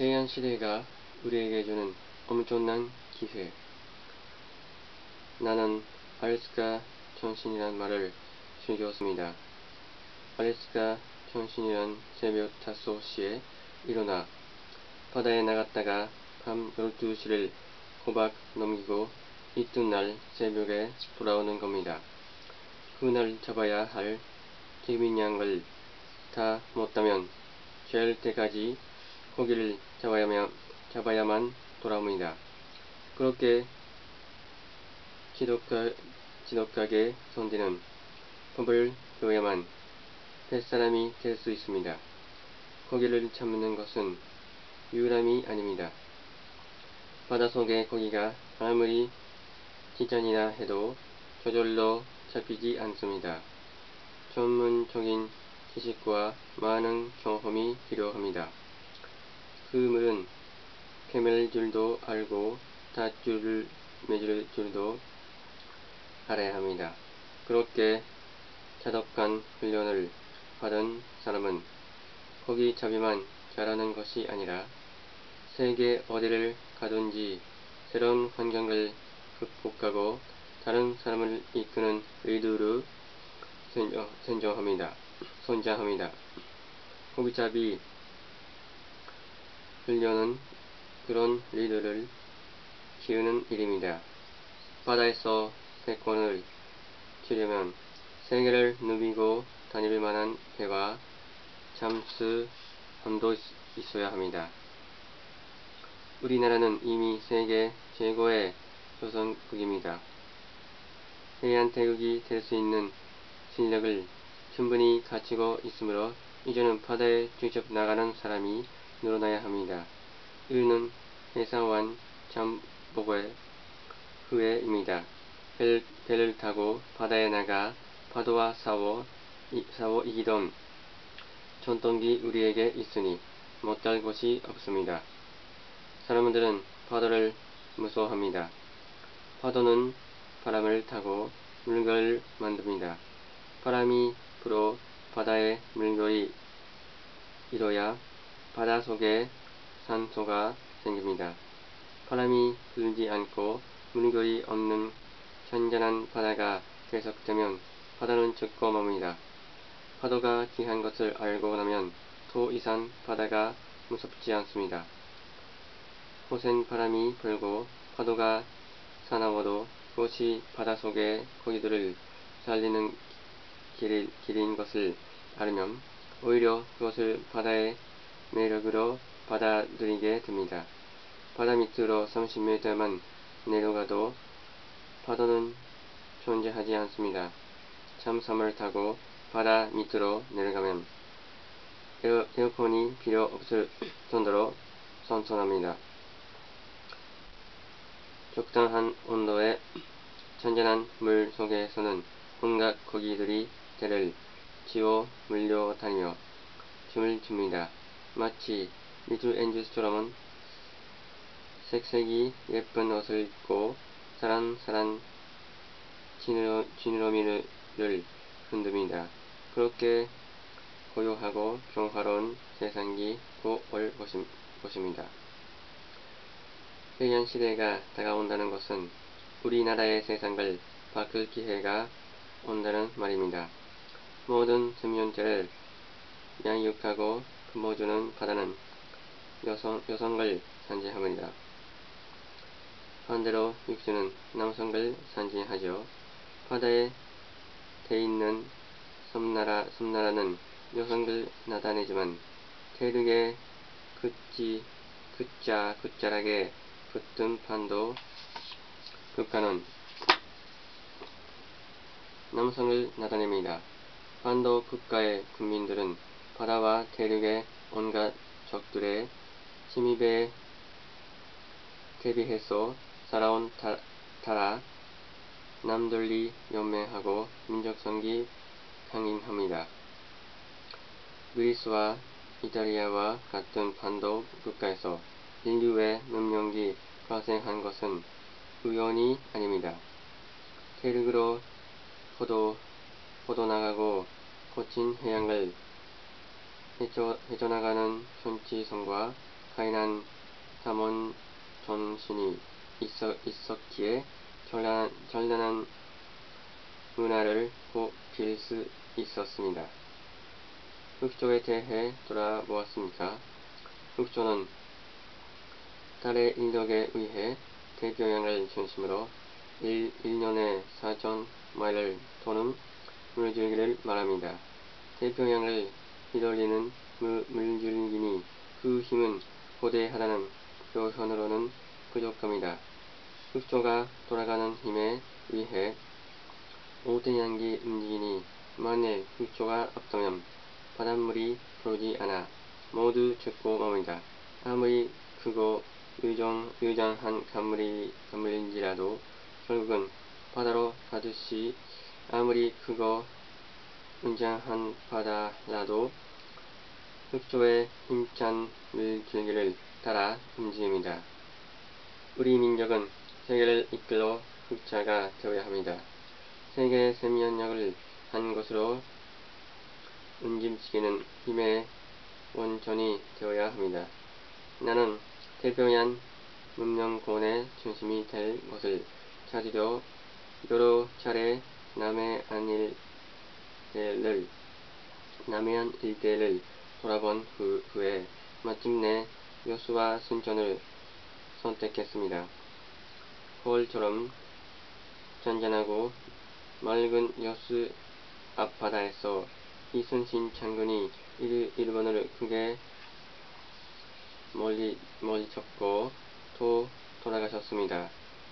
해양시대가 우리에게 주는 엄청난 기회. 나는 알래스카 전신이란 말을 즐겼습니다. 알래스카 전신이란 새벽 5시에 일어나 바다에 나갔다가 밤 12시를 꼬박 넘기고 이튿날 새벽에 돌아오는 겁니다. 그날 잡아야 할 개미냥을 다 못하면 될 때까지 고기를 잡아야만 돌아옵니다. 그렇게 지독하게 손대는 법을 배워야만 뱃사람이 될 수 있습니다. 고기를 잡는 것은 유람이 아닙니다. 바닷속의 고기가 아무리 지천이라 해도 저절로 잡히지 않습니다. 전문적인 지식과 많은 경험이 필요합니다. 그 물은 헤맬 줄도 알고 닷줄을 맺을 줄도 알아야 합니다. 그렇게 자독한 훈련을 받은 사람은 고기 잡기만 잘하는 것이 아니라 세계 어디를 가든지 새로운 환경을 극복하고 다른 사람을 이끄는 리더로 선장합니다. 고기잡이 훈련은 그런 리더를 키우는 일입니다. 바다에서 패권을 치려면 세계를 누비고 다닐 만한 배와 잠수함도 있어야 합니다. 우리나라는 이미 세계 최고의 조선국입니다. 해안대국이 될 수 있는 실력을 충분히 갖추고 있으므로 이제는 바다에 직접 나가는 사람이 늘어나야 합니다. 이유는 해상완 잠복의 후회입니다. 배를 타고 바다에 나가 파도와 싸워 이기던 전통이 우리에게 있으니 못할 곳이 없습니다. 사람들은 파도를 무서워합니다. 파도는 바람을 타고 물결을 만듭니다. 바람이 불어 바다에 물결이 일어야 바닷속에 산소가 생깁니다. 바람이 불지 않고 물결이 없는 잔잔한 바다가 계속되면 바다는 죽고 맙니다. 파도가 귀한 것을 알고 나면 더 이상 바다가 무섭지 않습니다. 거센 바람이 불고 파도가 사나워도 그것이 바닷속의 고기들을 살리는 길인 것을 알면 오히려 그것을 바다의 매력으로 받아들이게 됩니다. 바다 밑으로 30m만 내려가도 파도는 존재하지 않습니다. 잠수함을 타고 바다 밑으로 내려가면 에어컨이 필요 없을 정도로 선선합니다. 적당한 온도의 잔잔한 물 속에서는 온갖 고기들이 배를 지워 물려다니며 춤을 춥니다. 마치 미켈앤젤로처럼 색색이 예쁜 옷을 입고 사랑사랑 지느러미를 흔듭니다. 그렇게 고요하고 평화로운 세상이 곧 올 것입니다. 해양시대가 다가온다는 것은 우리나라의 세상을 바꿀 기회가 온다는 말입니다. 모든 생명체를 양육하고 품어주는 바다는 여성을 상징합니다. 반대로 육지는 남성을 상징하죠. 바다에 대있는 섬나라는 여성을 나타내지만 대륙에 끝자락에 붙은 반도 국가는 남성을 나타냅니다. 반도 국가의 국민들은 바다와 대륙의 온갖 적들의 침입에 대비해서 살아온 타라 남들이 연맹하고 민족성이 강인합니다. 그리스와 이탈리아와 같은 반도 국가에서 인류의 문명이 발생한 것은 우연이 아닙니다. 대륙으로 뻗어나가고 거친 해양을 헤쳐나가는 정치성과 가인한 탐험 정신이 있었기에 결단한 문화를 굽힐 수 있었습니다. 흑조에 대해 돌아보았습니까? 흑조는 달의 인력에 의해 태평양을 중심으로 1년에 4,000마일을 도는 물줄기를 말합니다. 태평양을 휘둘리는 물줄기니 그 힘은 거대하다는 표현으로는 부족합니다. 흑조가 돌아가는 힘에 의해 오태양이 움직이니 만일 흑조가 없다면 바닷물이 흐르지 않아 모두 죽고 맙니다. 아무리 크고 유장한 강물인지라도 결국은 바다로 가듯이 아무리 크고 웅장한 바다라도 흑조의 힘찬 물줄기를 따라 움직입니다. 우리 민족은 세계를 이끌어 흑자가 되어야 합니다. 세계의 생명력을 한 것으로 움직이는 힘의 원천이 되어야 합니다. 나는 태평양 문명권의 중심이 될 것을 찾으려 여러 차례 남해안 일대를 돌아본 후에 마침내 여수와 순천을 선택했습니다. 거울처럼 잔잔하고 맑은 여수 앞바다에서 이순신 장군이 일본을 크게 멀리쳤고 또 돌아가셨습니다.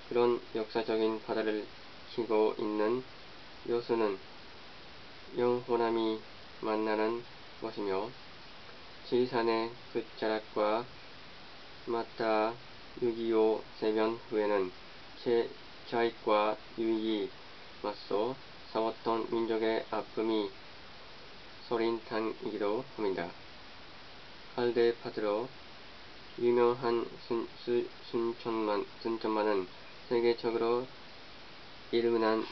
그런 역사적인 바다를 키고 있는 여수는 영호남이 만나는 곳이며 지리산의 끝자락과 맞닿아 6.25 세변 후에는 좌익과 유익이 맞서 싸웠던 민족의 아픔이 서린 땅이기도 합니다. 갈대밭으로 유명한 순천만은 세계적으로 이름난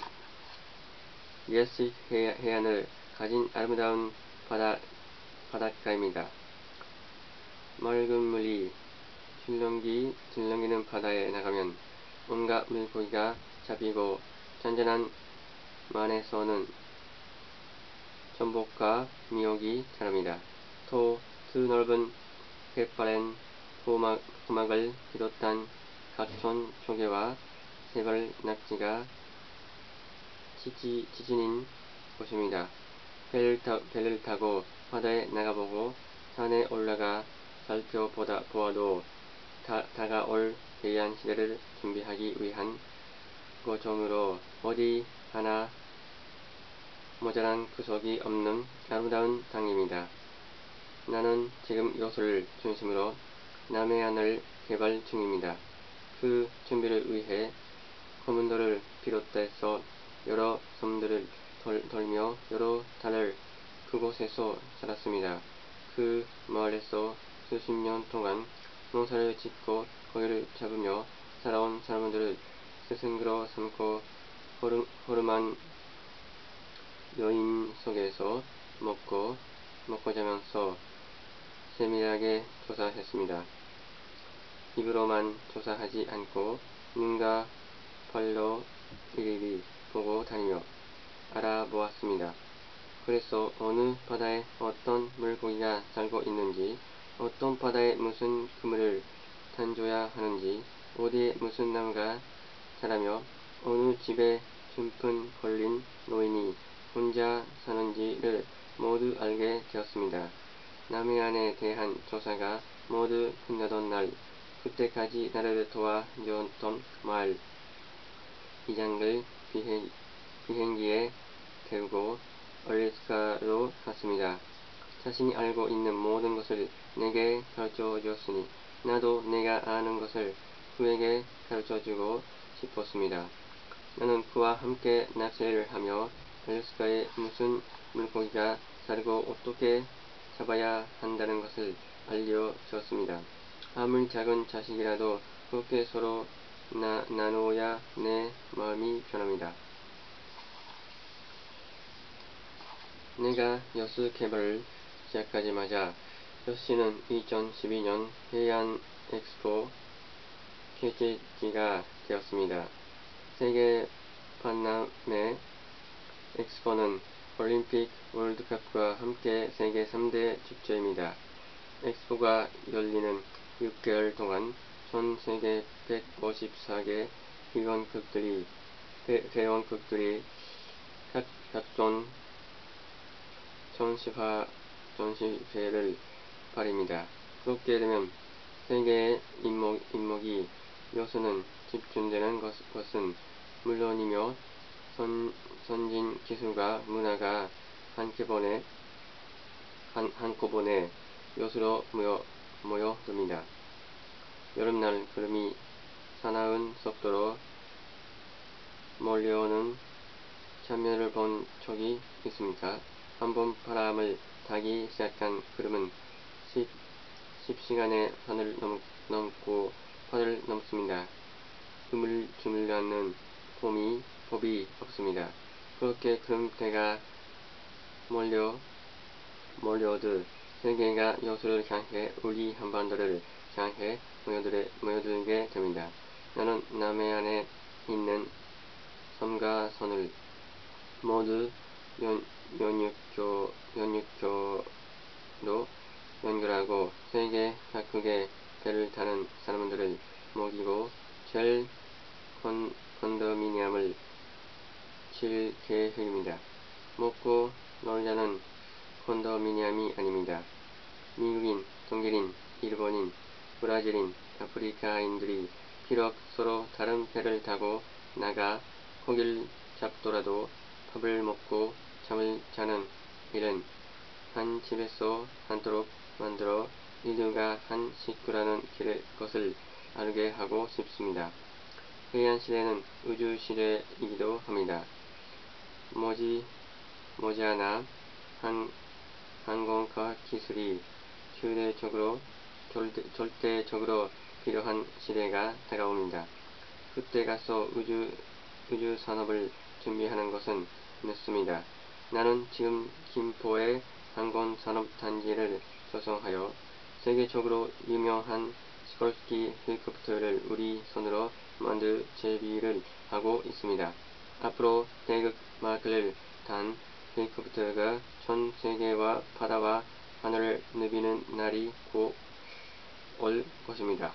옛식 해안을 가진 아름다운 바닷가입니다. 맑은 물이 줄넘기는 바다에 나가면 온갖 물고기가 잡히고 잔잔한 만에서는 전복과 미역이 자랍니다. 또 드넓은 갯바엔 호막을 비롯한 각종 조개와 새벌 낙지가 지지는 곳입니다. 배를 타고 바다에 나가보고 산에 올라가 살펴보아도 다가올 대한 시대를 준비하기 위한 거점으로 어디 하나 모자란 구석이 없는 아름다운 땅입니다. 나는 지금 여수를 중심으로 남해안을 개발 중입니다. 그 준비를 위해 검은도를 비롯해서 여러 섬들을 돌며 여러 달을 그곳에서 살았습니다. 그 마을에서 수십 년 동안 농사를 짓고 고기를 잡으며 살아온 사람들을 스승으로 삼고 허름한 여인 속에서 먹고 자면서 세밀하게 조사했습니다. 입으로만 조사하지 않고 눈과 발로 일일이 보고 다니며 알아보았습니다. 그래서 어느 바다에 어떤 물고기가 살고 있는지, 어떤 바다에 무슨 그물을 던져야 하는지, 어디에 무슨 나무가 자라며 어느 집에 중풍 걸린 노인이 혼자 사는지를 모두 알게 되었습니다. 남해안에 대한 조사가 모두 끝나던 날, 그때까지 나를 도와주었던 마을 이장을 비행기에 태우고 알래스카로 갔습니다. 자신이 알고 있는 모든 것을 내게 가르쳐 주었으니 나도 내가 아는 것을 그에게 가르쳐주고 싶었습니다. 나는 그와 함께 낚시를 하며 알래스카에 무슨 물고기가 살고 어떻게 잡아야 한다는 것을 알려주었습니다. 아무리 작은 자식이라도 그렇게 서로 나누어야 내 마음이 편합니다. 내가 여수 개발을 시작하자마자 여씨는 2012년 해안 엑스포 개최지가 되었습니다. 세계 박람회 엑스포는 올림픽, 월드컵과 함께 세계 3대 축제입니다. 엑스포가 열리는 6개월 동안 전 세계 154개 회원국들이 각종 전시회를 벌입니다. 그렇게 되면 세계의 인목이 요소는 집중되는 것은 물론이며 선진 기술과 문화가 한꺼번에 요소로 모여듭니다. 여름날 구름이 사나운 속도로 몰려오는 장면을 본 적이 있습니까? 한번 바람을 타기 시작한 구름은 10시간에 산을 넘고 바다를 넘습니다. 주물르는 법이 없습니다. 그렇게 구름대가 몰려오듯 세계가 여수를 향해 우리 한반도를 향해 모여들게 됩니다. 나는 남해안에 있는 섬과 선을 모두 연육교로 연결하고 세계 각국의 배를 타는 사람들을 먹이고 제일 컨도미니엄을 칠 계획입니다. 먹고 놀자는 컨도미니엄이 아닙니다. 미국인, 독일인, 일본인, 브라질인, 아프리카인들이 비록 서로 다른 배를 타고 나가 고기를 잡더라도 밥을 먹고 잠을 자는 일은 한 집에서 하도록 만들어 모두가 한 식구라는 것을 알게 하고 싶습니다. 해양시대는 우주시대이기도 합니다. 머지않아 항공과학기술이 절대적으로 필요한 시대가 다가옵니다. 그때 가서 우주산업을 준비하는 것은 늦습니다. 나는 지금 김포에 항공산업단지를 조성하여 세계적으로 유명한 스콜스키 헬리콥터를 우리 손으로 만들 준비를 하고 있습니다. 앞으로 대극 마크를 단 헬리콥터가 전 세계와 바다와 하늘을 누비는 날이 곧 올 것입니다.